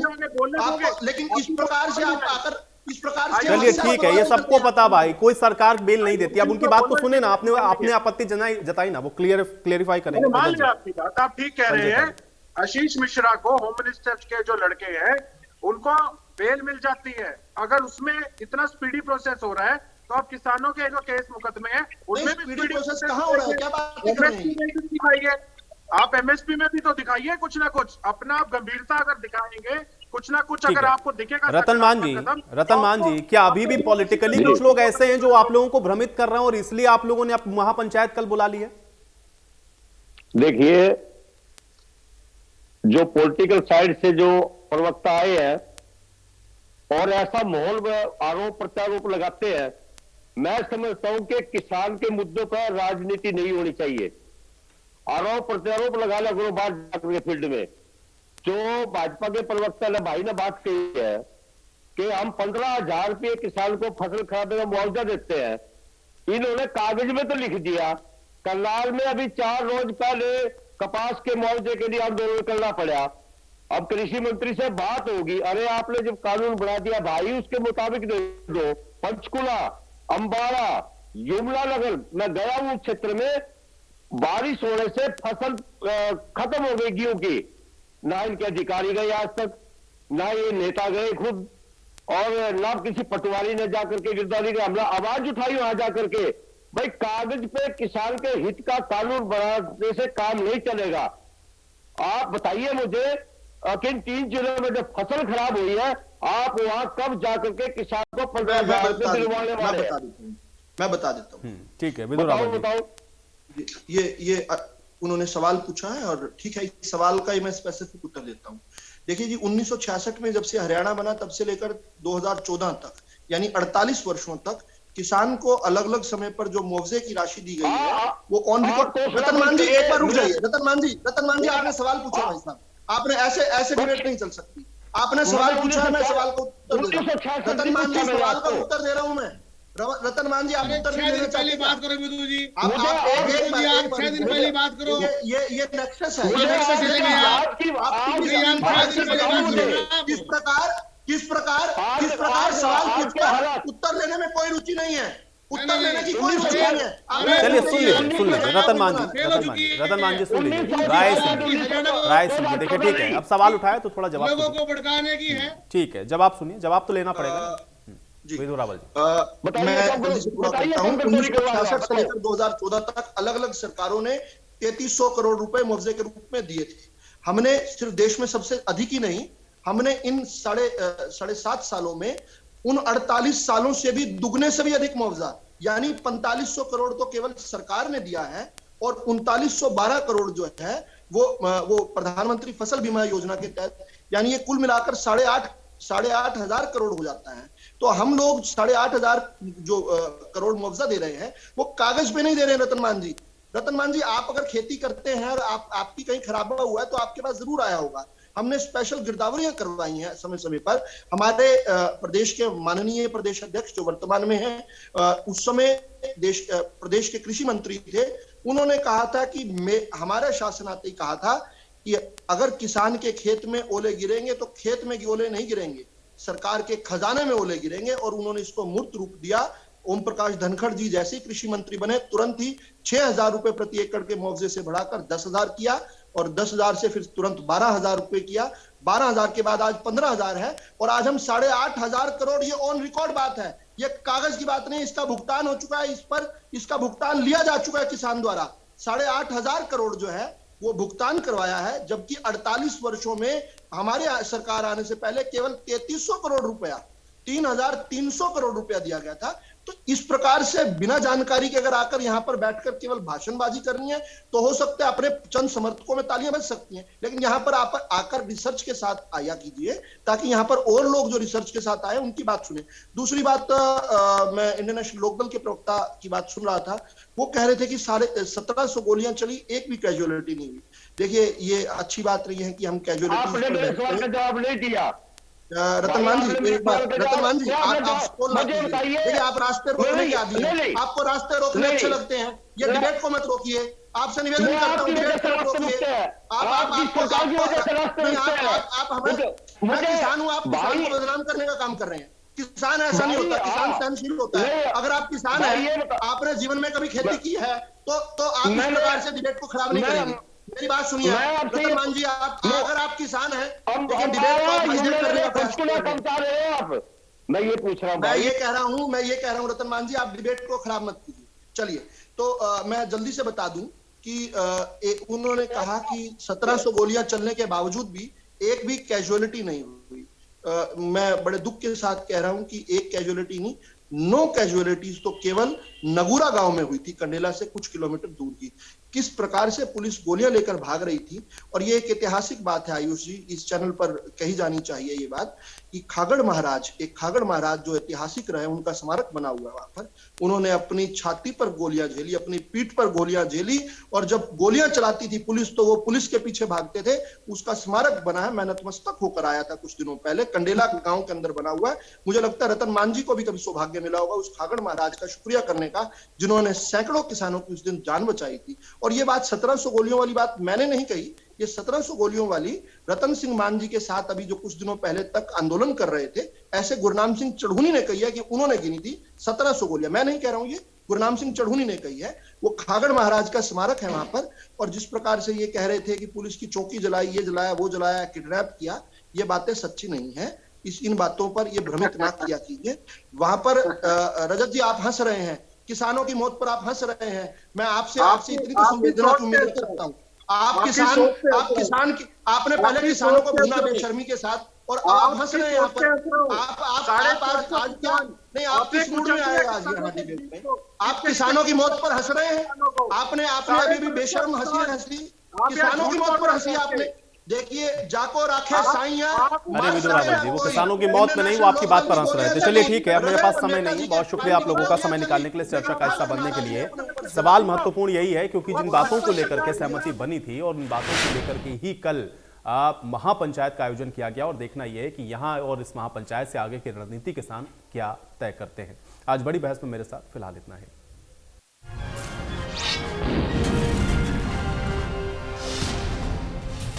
लेकिन इस प्रकार से आप आकर इस प्रकार से, चलिए ठीक है, ये सबको पता भाई, कोई सरकार बेल नहीं देती। अब उनकी बात को सुने ना, आपने आपत्ति जताई ना, वो क्लियरिफाई करेंगे। मान लिया आपकी बात, आप ठीक कह रहे हैं। आशीष मिश्रा को होम मिनिस्टर के जो लड़के हैं उनको बेल मिल जाती है। अगर उसमें इतना स्पीडी प्रोसेस हो रहा है तो आप किसानों के जो केस मुकदमे हैं उनमें भी स्पीडी प्रोसेस कहां हो रहा है? क्या बात कर रहे हैं? दिखाइए आप, एमएसपी में भी तो दिखाइए कुछ ना कुछ अपना, आप गंभीरता अगर दिखाएंगे कुछ ना कुछ, अगर आपको दिखेगा। रतन मान जी, क्या अभी भी पॉलिटिकली कुछ लोग ऐसे हैं जो आप लोगों को भ्रमित कर रहे हैं और इसलिए आप लोगों ने महापंचायत कल बुला ली है? देखिए, जो पॉलिटिकल साइड से जो प्रवक्ता आए हैं और ऐसा माहौल में आरोप प्रत्यारोप लगाते हैं, मैं समझता हूं कि किसान के मुद्दों पर राजनीति नहीं होनी चाहिए। आरोप प्रत्यारोप लगाना करो बाहर जाकर के फील्ड में। जो भाजपा के प्रवक्ता ने भाई ने बात कही है कि हम 15,000 रुपये किसान को फसल खराबे का मुआवजा देते हैं, इन्होंने कागज में तो लिख दिया। करनाल में अभी 4 रोज पहले कपास के मुआवजे के लिए आंदोलन करना पड़ा। अब कृषि मंत्री से बात होगी, अरे आपने जब कानून बना दिया भाई उसके मुताबिक दे दो। पंचकुला, अंबाला, यमुना नगर, मैं गया हूं क्षेत्र में, बारिश होने से फसल खत्म हो गई गेहूं की। ना इनके अधिकारी गए आज तक, ना ये नेता गए खुद, और ना किसी पटवारी ने जाकर के गिरदावरी का हमला आवाज उठाई वहां जाकर के। भाई कागज पे किसान के हित का कानून बनाने से काम नहीं चलेगा। आप बताइए मुझे, किन 3 जिलों में जब फसल खराब हुई है, आप वहां कब जाकर के किसान को 15,000 रुपये दिलवाने वाले हैं? मैं बता देता हूँ। ठीक है, बताओ। ये उन्होंने सवाल पूछा है और ठीक है, इस सवाल का ही मैं स्पेसिफिक उत्तर देता हूँ। देखिए जी, 1966 में जब से हरियाणा बना तब से लेकर 2014 तक, यानी 48 वर्षों तक किसान को अलग अलग समय पर जो मुआवजे की राशि दी गई है वो ऑन रिकॉर्ड। रतन मान जी एक बार रुक जाइए। रतन मान जी आपने सवाल पूछा भाई साहब, आपने ऐसे डिबेट नहीं चल सकती। आपने सवाल पूछा, मैं सवाल को उत्तर दे रहा हूं। रतन मान जी सवाल का उत्तर दे रहा हूं मैं। रतन मान जी आप उत्तर नहीं देना चाहते? बात करो विदु जी, आप 6 दिन पहले बात करो। ये नेक्सस है। किस प्रकार सवाल पूछकर उत्तर लेने में कोई रुचि नहीं है, उत्तर लेने की कोई रुचि नहीं है। चलिए सुन लीजिए रतन मान जी सुन लीजिए, राय सुनिए। देखिए ठीक है, अब सवाल उठाया तो थोड़ा जवाब लोगों को भड़काने की है। ठीक है, जवाब सुनिए, जवाब तो लेना पड़ेगा। मैं जल्दी से पूरा करता हूं। 1966 से लेकर 2014 तक अलग अलग सरकारों ने 3300 करोड़ रुपए मुआवजे के रूप में दिए थे। हमने सिर्फ देश में सबसे अधिक ही नहीं, हमने इन 7.5 सालों में उन 48 सालों से भी दुगने से भी अधिक मुआवजा, यानी 4500 करोड़ तो केवल सरकार ने दिया है और 3912 करोड़ जो है वो प्रधानमंत्री फसल बीमा योजना के तहत, यानी ये कुल मिलाकर 8,500 करोड़ हो जाता है। तो हम लोग 8,500 जो करोड़ मुआवजा दे रहे हैं वो कागज पे नहीं दे रहे हैं। रतन मान जी आप अगर खेती करते हैं और आपकी कहीं खराबा हुआ है तो आपके पास जरूर आया होगा। हमने स्पेशल गिरदावरियां करवाई हैं समय समय पर। हमारे प्रदेश के माननीय प्रदेश अध्यक्ष जो वर्तमान में हैं, उस समय प्रदेश के कृषि मंत्री थे, उन्होंने कहा था कि हमारे शासन आते ही कहा था कि अगर किसान के खेत में ओले गिरेंगे तो खेत में ओले नहीं गिरेंगे, सरकार के खजाने में ओले गिरेंगे। और उन्होंने इसको मूर्त रूप दिया। ओम प्रकाश धनखड़ जी जैसे ही कृषि मंत्री बने तुरंत ही 6,000 रुपए प्रति एकड़ के मुआवजे से बढ़ाकर 10,000 किया और 10,000 से फिर तुरंत 12,000 रुपए किया। 12,000 के बाद आज 15,000 है और आज हम 8,500 करोड़, ये ऑन रिकॉर्ड बात है, ये कागज की बात नहीं, इसका भुगतान हो चुका है, इस पर इसका भुगतान लिया जा चुका है किसान द्वारा। 8,500 करोड़ जो है वो भुगतान करवाया है, जबकि 48 वर्षों में हमारे सरकार आने से पहले केवल 3,300 करोड़ रुपया 3,300 करोड़ रुपया दिया गया था। तो इस प्रकार से बिना जानकारी के अगर आकर यहां पर बैठकर केवल भाषणबाजी करनी है तो हो सकता है अपने चंद समर्थकों में तालियां बज सकती हैं, लेकिन यहां पर आप आकर रिसर्च के साथ आया कीजिए ताकि यहां पर और लोग जो रिसर्च के साथ आए उनकी बात सुने। दूसरी बात, मैं इंडियन नेशनल लोकदल के प्रवक्ता की बात सुन रहा था, वो कह रहे थे कि 1750 गोलियां चली, एक भी कैजुअलिटी नहीं हुई। देखिए ये अच्छी बात नहीं है कि हम कैजुअलिटी जवाब नहीं दिया। रतनमान जी, एक बार रतनमान जी, आप रास्ते रोकने के आदि हैं, आपको रास्ते रोकने अच्छे लगते हैं, ये डिबेट को मत रोकिए। आपसे निवेदन करता हूँ डिबेट को मत रोकिए। मैं किसान हूँ, आप किसान को बदनाम करने का काम कर रहे हैं। किसान ऐसा नहीं होता, किसान सहनशील होता है। अगर आप किसान हैं, आपने जीवन में कभी खेती की है तो आप इस प्रकार से डिबेट को खराब नहीं करेंगे। मेरी बात सुनिए रतनमान जी, आप अगर आप किसान हैं लेकिन डिबेट को आप करने का प्रयास कर रहे हैं। आप मैं ये पूछ रहा हूँ, मैं ये कह रहा हूँ रतनमान जी, आप डिबेट को खराब मत कीजिए। चलिए तो मैं जल्दी से बता दूं कि उन्होंने कहा कि 1700 गोलियां चलने के बावजूद भी एक भी कैजुअलिटी नहीं हुई। मैं बड़े दुख के साथ कह रहा हूं कि एक कैजुअलिटी नहीं, 9 कैजुअलिटीज तो केवल नगुरा गांव में हुई थी, कंडेला से कुछ किलोमीटर दूर की। किस प्रकार से पुलिस गोलियां लेकर भाग रही थी। और ये एक ऐतिहासिक बात है आयुष जी, इस चैनल पर कही जानी चाहिए ये बात कि खागड़ महाराज जो ऐतिहासिक रहे, उनका स्मारक बना हुआ है वहां पर। उन्होंने अपनी छाती पर गोलियां झेली, अपनी पीठ पर गोलियां झेली, और जब गोलियां चलाती थी पुलिस तो वो पुलिस के पीछे भागते थे। उसका स्मारक बना है, मैं नतमस्तक होकर आया था कुछ दिनों पहले, कंडेला गांव के अंदर बना हुआ है। मुझे लगता है रतन मान जी को भी कभी सौभाग्य मिला होगा उस खागड़ महाराज का शुक्रिया करने का, जिन्होंने सैकड़ों किसानों की उस दिन जान बचाई थी। और ये बात 1700 गोलियों वाली बात मैंने नहीं कही, ये 1700 गोलियों वाली रतन सिंह मान जी के साथ अभी जो कुछ दिनों पहले तक आंदोलन कर रहे थे, ऐसे गुरनाम सिंह चढ़ूनी ने कही है कि उन्होंने गिनी थी 1700 गोलियां। मैं नहीं कह रहा हूं, ये गुरनाम सिंह चढ़ूनी ने कही है। वो खागड़ महाराज का स्मारक है वहां पर। और जिस प्रकार से ये कह रहे थे कि पुलिस की चौकी जलाई, ये जलाया, वो जलाया, किडनैप किया, ये बातें सच्ची नहीं है। इन बातों पर ये भ्रमित ना किया कीजिए। वहां पर रजत जी आप हंस रहे हैं, किसानों की मौत पर आप हंस रहे हैं। मैं आपसे इतनी तो संवेदना की उम्मीद करता हूँ। आप किसान की आपने पहले किसानों को भूना बेशर्मी के साथ, और आप हंस रहे हैं यहाँ पर। आज क्या नहीं, आप किस मूड में आए आज यहाँ डिबेट में? आप किसानों की मौत पर हंस रहे हैं। आपने अभी भी बेशर्म हंसी किसानों की मौत पर हंसी आपने। देखिए जाको राखे साइया। अरे विदुर रावत जी, वो किसानों की मौत में नहीं, वो आपकी बात पर हंस रहे थे। चलिए ठीक है, अब मेरे पास समय नहीं। बहुत शुक्रिया आप लोगों का समय निकालने के लिए, चर्चा का हिस्सा बनने के लिए। सवाल महत्वपूर्ण यही है क्योंकि जिन बातों को लेकर के सहमति बनी थी और उन बातों को लेकर के ही कल महापंचायत का आयोजन किया गया, और देखना यह है कि यहाँ और इस महापंचायत से आगे की रणनीति किसान क्या तय करते हैं। आज बड़ी बहस में मेरे साथ फिलहाल इतना है।